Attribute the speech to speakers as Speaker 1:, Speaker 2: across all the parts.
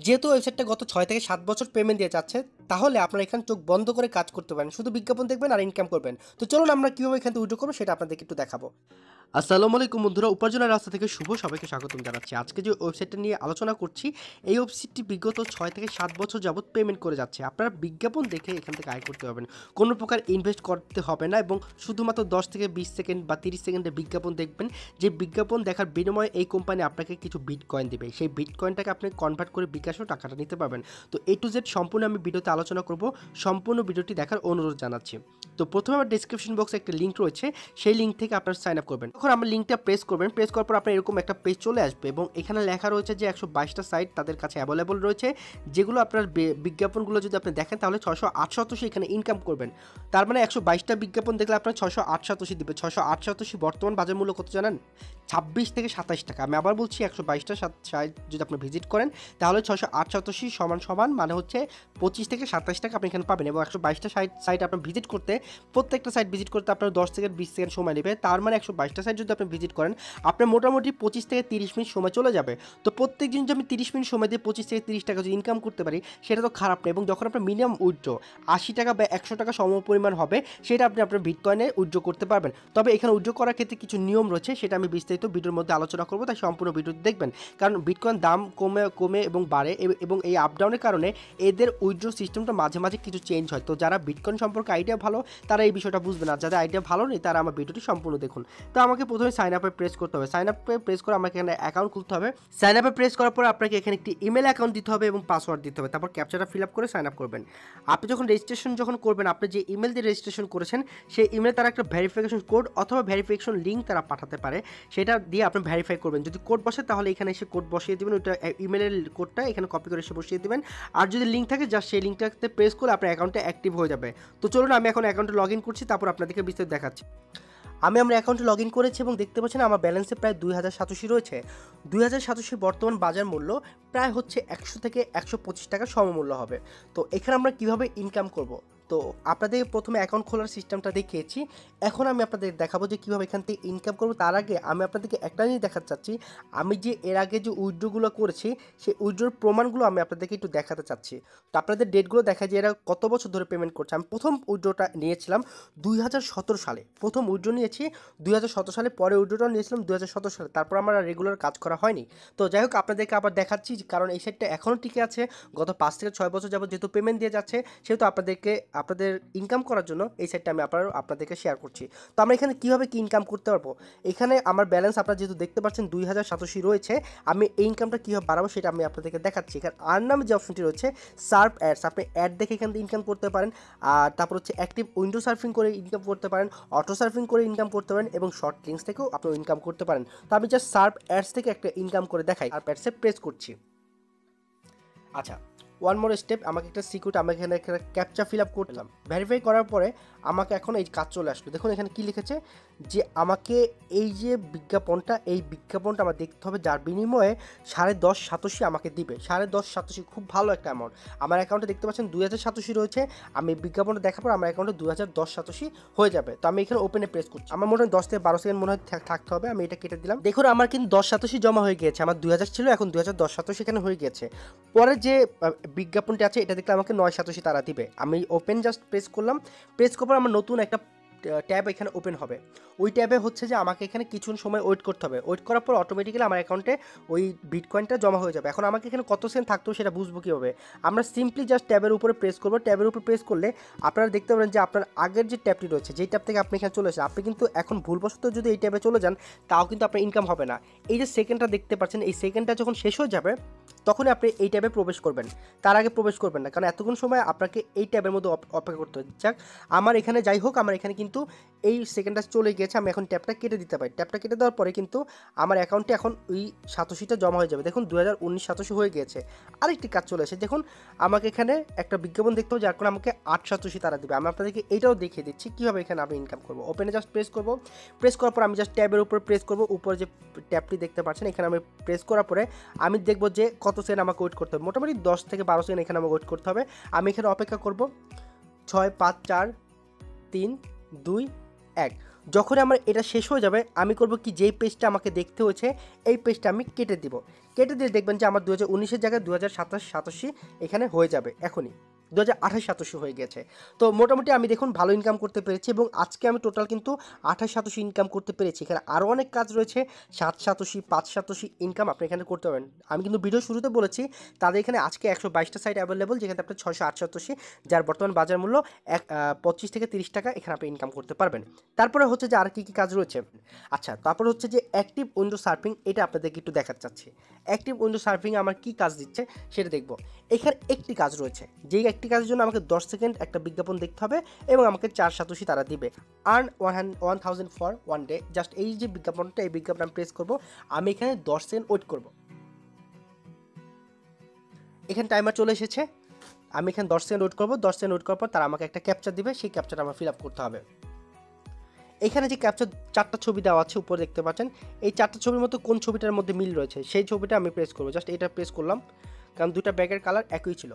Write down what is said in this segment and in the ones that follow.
Speaker 1: যেহেতু ওয়েবসাইটটা গত 6 থেকে 7 বছর পেমেন্ট দিয়ে যাচ্ছে, তাহলে আপনারা এখানে চোখ বন্ধ করে কাজ করতে পারেন, শুধু বিজ্ঞাপন দেখবেন আর ইনকাম করবেন। তো চলুন আমরা কীভাবে এখান থেকে উইথড্র করবো সেটা আপনাদেরকে একটু দেখাবো। আসসালামু আলাইকুম বন্ধুরা, উপার্জনের রাস্তা থেকে শুভ সবাইকে স্বাগতম জানাচ্ছি। আজকে যে ওয়েবসাইটটা নিয়ে আলোচনা করছি, এই ওয়েবসাইটটি বিগত 6 থেকে 7 বছর যাবত পেমেন্ট করে যাচ্ছে। আপনারা বিজ্ঞাপন দেখে এখান থেকে আয় করতে পারবেন, কোনো প্রকার ইনভেস্ট করতে হবে না এবং শুধুমাত্র 10 থেকে 20 সেকেন্ড বা 30 সেকেন্ডের বিজ্ঞাপন দেখবেন। যে বিজ্ঞাপন দেখার বিনিময়ে এই কোম্পানি আপনাকে কিছু বিটকয়েন দেবে, সেই বিটকয়েনটাকে আপনি কনভার্ট করে বিকাশেও টাকাটা নিতে পারবেন। তো A to Z সম্পূর্ণ আমি ভিডিওতে আলোচনা করব, সম্পূর্ণ ভিডিওটি দেখার অনুরোধ জানাচ্ছি। তো প্রথমে আমার ডেসক্রিপশন বক্সে একটা লিঙ্ক রয়েছে, সেই লিঙ্ক থেকে আপনারা সাইন আপ করবেন। তখন আমার লিঙ্কটা প্রেস করবেন, প্রেস করার পর আপনার এরকম একটা পেজ চলে আসবে এবং এখানে লেখা রয়েছে যে 122টা সাইট তাদের কাছে অ্যাভেলেবল রয়েছে, যেগুলো আপনার বিজ্ঞাপনগুলো যদি আপনি দেখেন তাহলে 688 এখানে ইনকাম করবেন। তার মানে 122টা বিজ্ঞাপন দেখলে আপনার 688 দিবে। 688 বর্তমান বাজার মূল্য কত জানেন? 26 থেকে 27 টাকা। আমি আবার বলছি, 122টা সাইট যদি আপনি ভিজিট করেন তাহলে 688 সমান মানে হচ্ছে 25 থেকে 27 টাকা আপনি এখানে পাবেন। এবং 122টা সাইট আপনি ভিজিট করতে, প্রত্যেকটা সাইট ভিজিট করতে আপনার 10 থেকে 20 সেকেন্ড সময় নেবে। তার মানে 122টা সাইট যদি আপনি ভিজিট করেন, আপনার মোটামুটি 25 থেকে 30 মিনিট সময় চলে যাবে। তো প্রত্যেক দিন যদি আমি 30 মিনিট সময় দিয়ে 25 থেকে 30 টাকা যদি ইনকাম করতে পারি, সেটা তো খারাপ না। এবং যখন আপনার মিনিমাম উইথড্র 80 টাকা বা 100 টাকা সমপরিমাণ হবে, সেটা আপনি আপনার বিটকয়েনে উইথড্র করতে পারবেন। তবে এখানে উইথড্র করার ক্ষেত্রে কিছু নিয়ম রয়েছে, সেটা আমি বিস্তারিত ভিডিওর মধ্যে আলোচনা করবো, তাই সম্পূর্ণ ভিডিওটি দেখবেন। কারণ বিটকয়েন দাম কমে এবং বাড়ে এবং এই আপডাউনের কারণে এদের উইথড্র সিস্টেমটা মাঝে মাঝে কিছু চেঞ্জ হয়। তো যারা বিটকয়েন সম্পর্কে আইডিয়া ভালো, তারা এই বিষয়টা বুঝবে না। যাদের আইডিয়া ভালো নেই, তারা আমার ভিডিওটি সম্পূর্ণ দেখুন। তো আমাকে প্রথমে সাইন আপে প্রেস করতে হবে। সাইন আপে প্রেস করে আমাকে এখানে অ্যাকাউন্ট খুলতে হবে। সাইন আপে প্রেস করার পর আপনাকে এখানে একটি ইমেল অ্যাকাউন্ট দিতে হবে এবং পাসওয়ার্ড দিতে হবে। তারপর ক্যাপচাটা ফিল আপ করে সাইন আপ করবেন। আপনি যখন রেজিস্ট্রেশন করবেন, আপনি যে ইমেল দিয়ে রেজিস্ট্রেশন করেছেন, সেই ইমেলে তারা একটা ভেরিফিকেশন কোড অথবা ভেরিফিকেশন লিঙ্ক তারা পাঠাতে পারে, সেটা দিয়ে আপনি ভেরিফাই করবেন। যদি কোড বসে তাহলে এখানে এসে কোড বসিয়ে দেবেন, ওইটা ইমেলের কোডটা এখানে কপি করে এসে বসিয়ে দেবেন। আর যদি লিঙ্ক থাকে, জাস্ট সেই লিঙ্কটাতে প্রেস করে আপনার অ্যাকাউন্টটা অ্যাক্টিভ হয়ে যাবে। তো চলুন আমি এখন অ্যাকাউন্টে লগ ইন করছি, তারপর আপনাদেরকে বিস্তারিত দেখাচ্ছি। আমি আমার অ্যাকাউন্টে লগ ইন করেছি এবং দেখতে পাচ্ছেন আমার ব্যালেন্সে প্রায় 2087 রয়েছে। 2087 বর্তমান বাজার মূল্য প্রায় হচ্ছে 100 থেকে 125 টাকা সমমূল্য হবে। তো এখানে আমরা কিভাবে ইনকাম করব? তো আপনাদের প্রথমে অ্যাকাউন্ট খোলার সিস্টেমটা দেখিয়েছি, এখন আমি আপনাদের দেখাবো যে কীভাবে এখান থেকে ইনকাম করবো। তার আগে আমি আপনাদেরকে একটা জিনিস দেখাতে চাচ্ছি, আমি যে এর আগে যে উইথড্রগুলো করেছি, সেই উইথড্রোর প্রমাণগুলো আমি আপনাদেরকে একটু দেখাতে চাচ্ছি। তো আপনাদের ডেটগুলো দেখা যায় এরা কত বছর ধরে পেমেন্ট করছে। আমি প্রথম উইথড্রোটা নিয়েছিলাম 2017 সালে, প্রথম উইথড্রো নিয়েছি 2017 সালে, পরে উইথড্রোটা নিয়েছিলাম 2017 সালে। তারপর আমার রেগুলার কাজ করা হয়নি। তো যাই হোক, আপনাদেরকে আবার দেখাচ্ছি, কারণ এই সাইটটা এখনও টিকে আছে। গত 5 থেকে 6 বছর যাবত যেহেতু পেমেন্ট দিয়ে যাচ্ছে, সেহেতু আপনাদের ইনকাম করার জন্য এই সাইটটা আমি আপনাদেরকে শেয়ার করছি। তো আমরা এখানে কীভাবে কি ইনকাম করতে পারবো, এখানে আমার ব্যালেন্স আপনারা যেহেতু দেখতে পাচ্ছেন 2087 রয়েছে, আমি এই ইনকামটা কীভাবে বাড়াবো সেটা আমি আপনাদেরকে দেখাচ্ছি। এখানে আর নামে যে অপশনটি রয়েছে সার্ভ অ্যাডস, আপনি অ্যাড দেখে এখান থেকে ইনকাম করতে পারেন। আর তারপর হচ্ছে অ্যাক্টিভ উইন্ডো সার্ফিং করে ইনকাম করতে পারেন, অটো সার্ফিং করে ইনকাম করতে পারেন এবং শর্ট লিঙ্কস থেকেও আপনি ইনকাম করতে পারেন। তো আমি জাস্ট সার্ভ অ্যাডস থেকে একটা ইনকাম করে দেখাই। সার্ভ অ্যাডসে প্রেস করছি। আচ্ছা, ওয়ান মোর স্টেপ, আমাকে একটা সিকিউরিটি, আমাকে এখানে একটা ক্যাপচা ফিল আপ করলাম। ভেরিফাই করার পরে আমাকে এখন এই কাজ চলে আসলো। দেখুন এখানে কী লিখেছে যে আমাকে এই যে বিজ্ঞাপনটা, এই বিজ্ঞাপনটা আমার দেখতে হবে, যার বিনিময়ে 10.5 সাতোশি আমাকে দিবে। 10.5 সাতোশি খুব ভালো একটা অ্যামাউন্ট। আমার অ্যাকাউন্টে দেখতে পাচ্ছেন 2000 সাতোশি রয়েছে। আমি বিজ্ঞাপনটা দেখার পর আমার অ্যাকাউন্টে 2010 সাতোশি হয়ে যাবে। তো আমি এখানে ওপেনে প্রেস করছি। আমার মনে হয় 10 থেকে 12 সেকেন্ড মনে হয় থাকতে হবে। আমি এটা কেটে দিলাম। দেখুন আমার কিন্তু 10 সাতোশি জমা হয়ে গিয়েছে। আমার 2000 ছিল, এখন 2010 সাতোশি এখানে হয়ে গিয়েছে। পরে যে বিজ্ঞাপনটি আছে, এটা দেখলে আমাকে 9 সাতোশি তারা দিবে। আমি ওপেন জাস্ট প্রেস করলাম। প্রেস করার পর আমার নতুন একটা ট্যাব এখানে ওপেন হবে। ওই ট্যাবে হচ্ছে যে আমাকে এখানে কিছু সময় ওয়েট করতে হবে। ওয়েট করার পর অটোমেটিক্যালি আমার অ্যাকাউন্টে ওই বিটকয়েনটা জমা হয়ে যাবে। এখন আমাকে এখানে কত সেন্ট থাকতো সেটা বুঝবো কীভাবে? আমরা সিম্পলি জাস্ট ট্যাবের উপরে প্রেস করবো। ট্যাবের উপর প্রেস করলে আপনারা দেখতে পাবেন যে আপনার আগের যে ট্যাবটি রয়েছে, যেই ট্যাব থেকে আপনি এখানে চলে এসেছেন, আপনি কিন্তু এখন ভুলবশত যদি এই ট্যাবে চলে যান, তাও কিন্তু আপনার ইনকাম হবে না। এই যে সেকেন্ডটা দেখতে পাচ্ছেন, এই সেকেন্ডটা যখন শেষ হয়ে যাবে, তখনই আপনি এই ট্যাবে প্রবেশ করবেন। তার আগে প্রবেশ করবেন না, কারণ এতক্ষণ সময় আপনাকে এই ট্যাবের মধ্যে অপেক্ষা করতে হয়। যাক, আমার এখানে যাই হোক, আমার এখানে কিন্তু এই সেকেন্ডটা চলে গিয়েছে। আমি এখন ট্যাবটা কেটে দিতে পারি। ট্যাবটা কেটে দেওয়ার পরে কিন্তু আমার অ্যাকাউন্টে এখন ওই সাতোশিটা জমা হয়ে যাবে। দেখুন 2019 সাতোশি হয়ে গিয়েছে। আরেকটি কাজ চলে এসেছে, দেখুন আমাকে এখানে একটা বিজ্ঞাপন দেখতে হবে, যার কারণে আমাকে 8 সাতোশি তারা দেবে। আমি আপনাদেরকে এইটাও দেখিয়ে দিচ্ছি কীভাবে এখানে আমি ইনকাম করবো। ওপেনে জাস্ট প্রেস করবো। প্রেস করার পর আমি জাস্ট ট্যাবের উপরে প্রেস করবো। উপরে যে ট্যাবটি দেখতে পাচ্ছেন, এখানে আমি প্রেস করার পরে আমি দেখবো যে কত সেকেন্ড আমাকে ওয়েট করতে হবে। মোটামুটি 10 থেকে 12 সেকেন্ড এখানে আমাকে ওয়েট করতে হবে। আমি এখানে অপেক্ষা করবো। 6 5 4 3 2 1 যখন আমার এটা শেষ হয়ে যাবে আমি করব কি, যেই পেজটা আমাকে দেখতে হয়েছে এই পেজটা আমি কেটে দিব। কেটে দিয়ে দেখবেন যে আমার 2019-এর জায়গায় 2027-87 এখানে হয়ে যাবে। এখনই 2028-87 হয়ে গেছে। তো মোটামুটি আমি দেখুন ভালো ইনকাম করতে পেরেছি এবং আজকে আমি টোটাল কিন্তু 28-87 ইনকাম করতে পেরেছি। এখানে আরও অনেক কাজ রয়েছে, 7-87, 5-87 ইনকাম আপনি এখানে করতে পারেন। আমি কিন্তু ভিডিও শুরুতে বলেছি তাদের এখানে আজকে 122টা সাইট অ্যাভেলেবল, যেখানে আপনি 688, যার বর্তমান বাজার মূল্য 25 থেকে 30 টাকা এখানে আপনি ইনকাম করতে পারবেন। তারপরে হচ্ছে যে আর কী কী কাজ রয়েছে। আচ্ছা, তারপর হচ্ছে যে অ্যাক্টিভ উইন্ডো সার্ফিং, এটা আপনাদেরকে একটু দেখাতে চাচ্ছি। অ্যাক্টিভ উইন্ডো সার্ফিং আমার কী কাজ দিচ্ছে সেটা দেখব। এখানে একটি কাজ রয়েছে, যেই একটি কাজের জন্য আমাকে 10 সেকেন্ড একটা বিজ্ঞাপন দেখতে হবে এবং আমাকে 487 তারা দিবে। Earn 1000 for 1 day. জাস্ট এই যে বিজ্ঞাপনটা, এই বিজ্ঞাপন আমি প্রেস করব, আমি এখানে 10 সেকেন্ড ওয়েট করব। এখানে টাইমার চলে এসেছে, আমি এখানে 10 সেকেন্ড ওয়েট করব। 10 সেকেন্ড ওয়েট করার পর তারা আমাকে একটা ক্যাপচার দিবে, সেই ক্যাপচারটা আমার ফিল আপ করতে হবে। এখানে যে ক্যাপচার 4টা ছবি দেওয়া আছে উপরে দেখতে পাচ্ছেন, এই 4টা ছবির মধ্যে কোন ছবিটার মধ্যে মিল রয়েছে সেই ছবিটা আমি প্রেস করবো। জাস্ট এটা প্রেস করলাম, কারণ দুটা ব্যাগের কালার একই ছিল।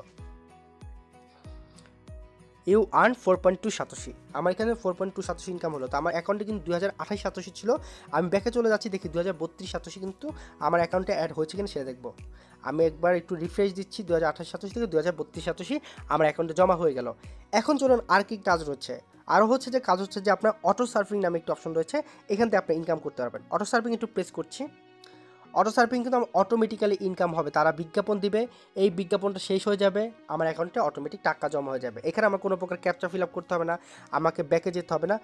Speaker 1: ইউ আর্ন 4.287, আমার এখানে 4.287 ইনকাম হলো। তো আমার অ্যাকাউন্টে কিন্তু 2028-87 ছিল। আমি ব্যাকে চলে যাচ্ছি, দেখি 2032-87 কিন্তু আমার অ্যাকাউন্টে অ্যাড হয়েছে কিনা সেটা দেখবো। আমি একবার একটু রিফ্রেশ দিচ্ছি, 2028-87 থেকে 2032-87 আমার অ্যাকাউন্টে জমা হয়ে গেল। এখন চলুন আর কি কাজ রয়েছে। আরও হচ্ছে যে কাজ হচ্ছে যে আপনার অটো সার্ফিং নামে একটু অপশন রয়েছে, এখান থেকে আপনি ইনকাম করতে পারবেন। অটো সার্ফিং একটু প্রেস করছি। অটো সার্ফিং কিন্তু আমার অটোমেটিক্যালি ইনকাম হবে, তারা বিজ্ঞাপন দিবে, এই বিজ্ঞাপনটা শেষ হয়ে যাবে, আমার অ্যাকাউন্টে অটোমেটিক টাকা জমা হয়ে যাবে। এখানে আমার কোনো প্রকার ক্যাপচা ফিল আপ করতে হবে না, আমাকে ব্যাকে যেতে হবে না,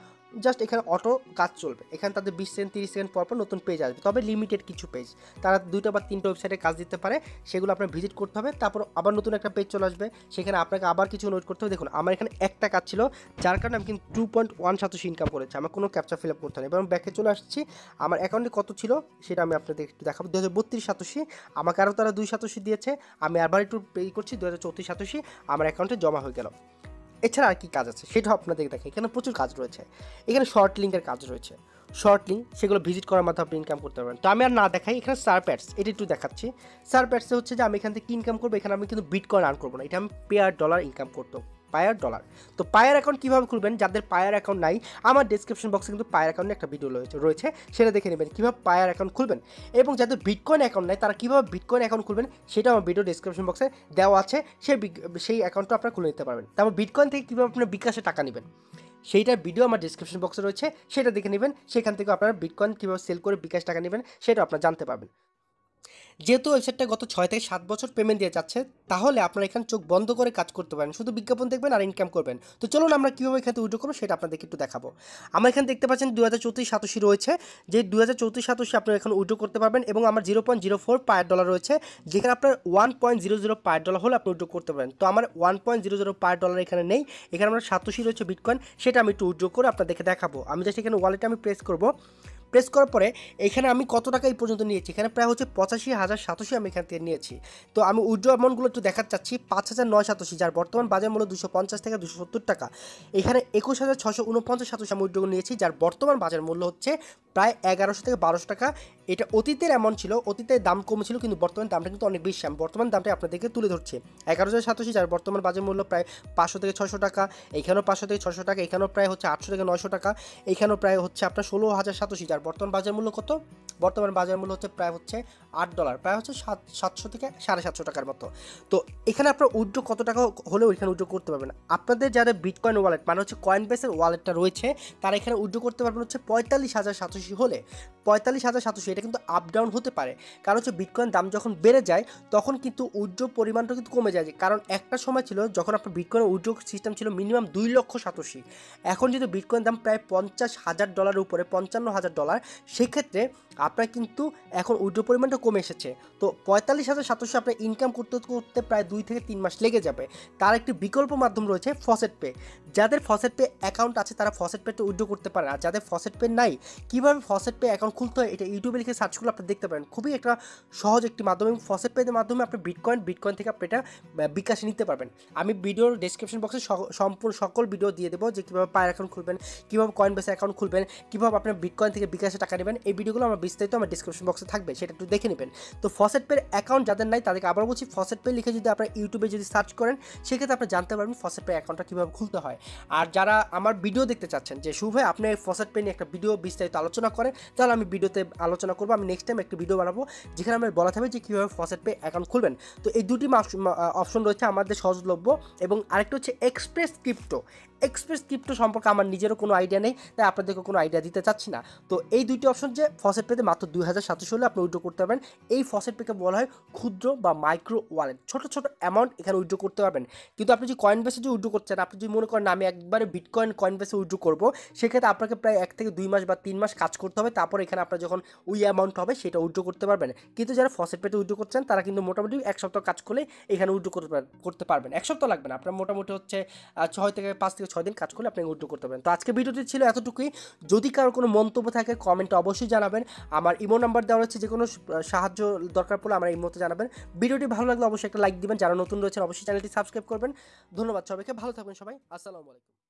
Speaker 1: জাস্ট এখানে অটো কাজ চলবে। এখানে তাদের 20 সেকেন্ড 30 সেকেন্ড পর নতুন পেজ আসবে, তবে লিমিটেড কিছু পেজ, তারা 2টা বা 3টা ওয়েবসাইটে কাজ দিতে পারে, সেগুলো আপনার ভিজিট করতে হবে। তারপর আবার নতুন একটা পেজ চলে আসবে, সেখানে আপনাকে আবার কিছু নোট করতে হবে। দেখুন আমার এখানে একটা কাজ ছিল, যার কারণে আমি কিন্তু 2.187 ইনকাম করেছি, আমার কোনো ক্যাপচা ফিল আপ করতে হবে। এবার ব্যাকে চলে আসছি, আমার অ্যাকাউন্টে কত ছিল সেটা আমি আপনাদের একটু দেখাবো। 2032-87 আমাকে আরও তারা 287 দিয়েছে, আমি আবার একটু পে করছি, 2034-87 আমার অ্যাকাউন্টে জমা হয়ে গেল। এছাড়া আর কি কাজ আছে সেটাও আপনাদের দেখে, এখানে প্রচুর কাজ রয়েছে। এখানে শর্ট লিঙ্কের কাজ রয়েছে, শর্ট লিঙ্ক সেগুলো ভিজিট করার মাধ্যমে আপনি ইনকাম করতে পারবেন। তো আমি আর না দেখাই, এখানে সার্প অ্যাডস এটা একটু দেখাচ্ছি। সার্প অ্যাডসে হচ্ছে যে আমি এখান থেকে ইনকাম করবো, এখানে আমি কিন্তু বিটকয়েন আর্ন করবো না, এটা আমি পেয়ার ডলার ইনকাম করতে, পায়ার ডলার। তো পায়ার অ্যাকাউন্ট কীভাবে খুলবেন, যাদের পায়ার অ্যাকাউন্ট নাই, আমার ডিসক্রিপশন বক্সে কিন্তু পায়ার অ্যাকাউন্টের একটা ভিডিও রয়েছে, সেটা দেখে নেবেন কীভাবে পায়ার অ্যাকাউন্ট খুলবেন। এবং যাদের বিটকয়েন অ্যাকাউন্ট নাই তারা কীভাবে বিটকয়েন অ্যাকাউন্ট খুলবেন সেটা আমার ভিডিও ডিসক্রিপশন বক্সে দেওয়া আছে, সেই অ্যাকাউন্টটা আপনারা খুলে নিতে পারবেন। তারপর বিটকয়েন থেকে কীভাবে আপনার বিকাশে টাকা নেবেন সেইটার ভিডিও আমার ডিসক্রিপশন বক্সে রয়েছে, সেটা দেখে নেবেন। সেখান থেকে আপনারা বিটকয়েন কীভাবে সেল করে বিকাশ টাকা নেবেন সেটা আপনারা জানতে পারবেন। যেহেতু ওয়েবসাইটটা গত 6 থেকে 7 বছর পেমেন্ট দিয়ে যাচ্ছে, তাহলে আপনারা এখানে চোখ বন্ধ করে কাজ করতে পারেন, শুধু বিজ্ঞাপন দেখবেন আর ইনকাম করবেন। তো চলুন আমরা কীভাবে এখান থেকে উইথড্র করবো সেটা আপনাদেরকে একটু দেখাবো। আমরা এখানে দেখতে পাচ্ছেন 2034-87 রয়েছে, যে 2034-87 আপনারা এখন উইথড্র করতে পারবেন এবং আমার 0.04 পায়ার ডলার রয়েছে, যেখানে আপনার 1.00 পায়ার ডলার হলে আপনি উইথড্র করতে পারেন। তো আমার 1.00 পায়ার ডলার এখানে নেই, এখানে আমার 87 রয়েছে বিটকয়েন, সেটা আমি একটু উইথড্র করে আপনাদেরকে দেখাবো। আমি জাস্ট এখানে ওয়ালেটে আমি প্রেস করবো, প্রেস করার পরে এখানে আমি কত টাকা এই পর্যন্ত নিয়েছি, এখানে প্রায় হচ্ছে 85,087 আমি এখান থেকে নিয়েছি। তো আমি উইথড্র অ্যামাউন্টগুলো একটু দেখাতে চাচ্ছি। 5,987, যার বর্তমান বাজার মূল্য 250 থেকে 270 টাকা। এখানে 21,649 আমি উইথড্র নিয়েছি, যার বর্তমান বাজার মূল্য হচ্ছে প্রায় 1100 থেকে 1200 টাকা। এটা অতীতের অ্যামাউন্ট ছিল, অতীতের দাম কমেছিল, কিন্তু বর্তমান দামটা কিন্তু অনেক বেশি। আমি বর্তমান দামটা আপনাদেরকে তুলে ধরছি। 11,087, যার বর্তমান বাজার মূল্য প্রায় 500 থেকে 600 টাকা। এখানেও 500 থেকে 600 টাকা, এখানেও প্রায় হচ্ছে 800 থেকে 900 টাকা, এখানেও প্রায় হচ্ছে আপনার 16,087, যার বর্তমান বাজার মূল্য কত, বর্তমান বাজার মূল্য হচ্ছে প্রায় হচ্ছে $8, প্রায় হচ্ছে 700 থেকে 750 টাকার মতো। তো এখানে আপনার উইথড্র কত টাকা হলেও এখানে উইথড্র করতে পারবেন। আপনাদের যাদের বিটকয়েন ওয়ালেট মানে হচ্ছে কয়েনবেসের ওয়ালেটটা রয়েছে, তারা এখানে উইথড্র করতে পারবেন হচ্ছে 45,087 হলে। 45,087 এটা কিন্তু আপ ডাউন হতে পারে, কারণ হচ্ছে বিটকয়েন দাম যখন বেড়ে যায় তখন কিন্তু উইথড্র পরিমাণটা কিন্তু কমে যায়। কারণ একটা সময় ছিল যখন আপনার বিটকয়েন উইথড্র সিস্টেম ছিল মিনিমাম 2,87,000, এখন যদি বিটকয়েন দাম প্রায় $50,000 উপরে, $55,000, সেক্ষেত্রে আপনার কিন্তু এখন উইথড্র পরিমাণটা কমে এসেছে। তো 45,087 আপনার ইনকাম করতে করতে প্রায় 2 থেকে 3 মাস লেগে যাবে। তার একটি বিকল্প মাধ্যম রয়েছে ফসেট পে। যাদের ফসেট পে অ্যাকাউন্ট আছে তারা ফসেট পেতে উইথড্র করতে পারে, আর যাদের ফসেট পে নাই, কীভাবে ফসেট পে অ্যাকাউন্ট খুলতে হয় এটা ইউটিউবে লিখে সার্চ করলে আপনি দেখতে পারেন। খুবই একটা সহজ একটি মাধ্যম, এবং ফসেট পের মাধ্যমে আপনি বিটকয়েন থেকে আপনি এটা বিকাশে নিতে পারবেন। আমি ভিডিওর ডেসক্রিপশন বক্সে সম্পূর্ণ সকল ভিডিও দিয়ে দেবো, যে কীভাবে পায়ার অ্যাকাউন্ট খুলবেন, কীভাবে কয়েনবেস অ্যাকাউন্ট খুলবেন, কীভাবে আপনার বিটকয়েন থেকে বিকাশে টাকা নেবেন। এই ভিডিওগুলো আমার বিস্তারিত আমার ডিসক্রিপশন বক্সে থাকবে, সেটা একটু দেখে নেবেন। তো ফসেট পের অ্যাকাউন্ট যাদের নাই তাদেরকে আবার বলছি, ফসেট পে লিখে যদি আপনারা ইউটিউবে যদি সার্চ করেন সেক্ষেত্রে আপনি জানতে পারবেন ফসেট পে অ্যাকাউন্টটা কীভাবে খুলতে হয়। আর যারা আমার ভিডিও দেখতে চাচ্ছেন যে শুভ ভাই আপনি ফসেট পে নিয়ে একটা ভিডিও বিস্তারিত আলোচনা করেন, তাহলে আমি ভিডিওতে আলোচনা করবো। আমি নেক্সট টাইম একটা ভিডিও বানাবো যেখানে আমার বলা থাকবে যে কীভাবে ফসেট পে অ্যাকাউন্ট খুলবেন। তো এই দুটি অপশন রয়েছে আমাদের সহজলভ্য, এবং আরেকটা হচ্ছে এক্সপ্রেস ক্রিপ্টো সম্পর্কে আমার নিজেরও কোনো আইডিয়া নেই, তাই আপনাদেরকে কোনো আইডিয়া দিতে চাচ্ছি না। তো এই দুইটি অপশন যে ফসেট পেতে মাত্র 2700 হলে আপনি উইথড্র করতে পারবেন। এই ফসেট পেকে বলা হয় ক্ষুদ্র বা মাইক্রো ওয়ালেট, ছোট অ্যামাউন্ট এখানে উইথড্র করতে পারবেন। কিন্তু আপনি যে কয়েনবেসে যে উইথড্র করছেন, আপনি যদি মনে করেন আমি একবারে কয়েনবেসে উইথড্র করবো, সেক্ষেত্রে আপনাকে প্রায় 1 থেকে 2 মাস বা 3 মাস কাজ করতে হবে, তারপর এখানে আপনার যখন ওই অ্যামাউন্ট হবে সেটা উইথড্র করতে পারবেন। কিন্তু যারা ফসেট পেতে উইথড্র করছেন তারা কিন্তু মোটামুটি 1 সপ্তাহ কাজ করলে এখানে উইথড্র করতে পারবেন। 1 সপ্তাহ লাগবে না, আপনার মোটামুটি হচ্ছে 5 থেকে 6 দিন কাজ করলে আপনি উইথড্র করতে পারবেন। তো আজকে ভিডিওটি ছিল এতটুকুই। যদি কারো কোনো মন্তব্য থাকে কমেন্টে অবশ্যই জানাবেন। আমার ইমো নাম্বার দেওয়া হচ্ছে, যে কোনো সাহায্য দরকার পড়লে আমার ইমোতে জানাবেন। ভিডিওটি ভালো লাগলে অবশ্যই একটা লাইক দিবেন, যারা নতুন রয়েছেন অবশ্যই চ্যানেলটি সাবস্ক্রাইব করবেন। ধন্যবাদ সবাইকে, ভালো থাকবেন সবাই, আসসালামু আলাইকুম।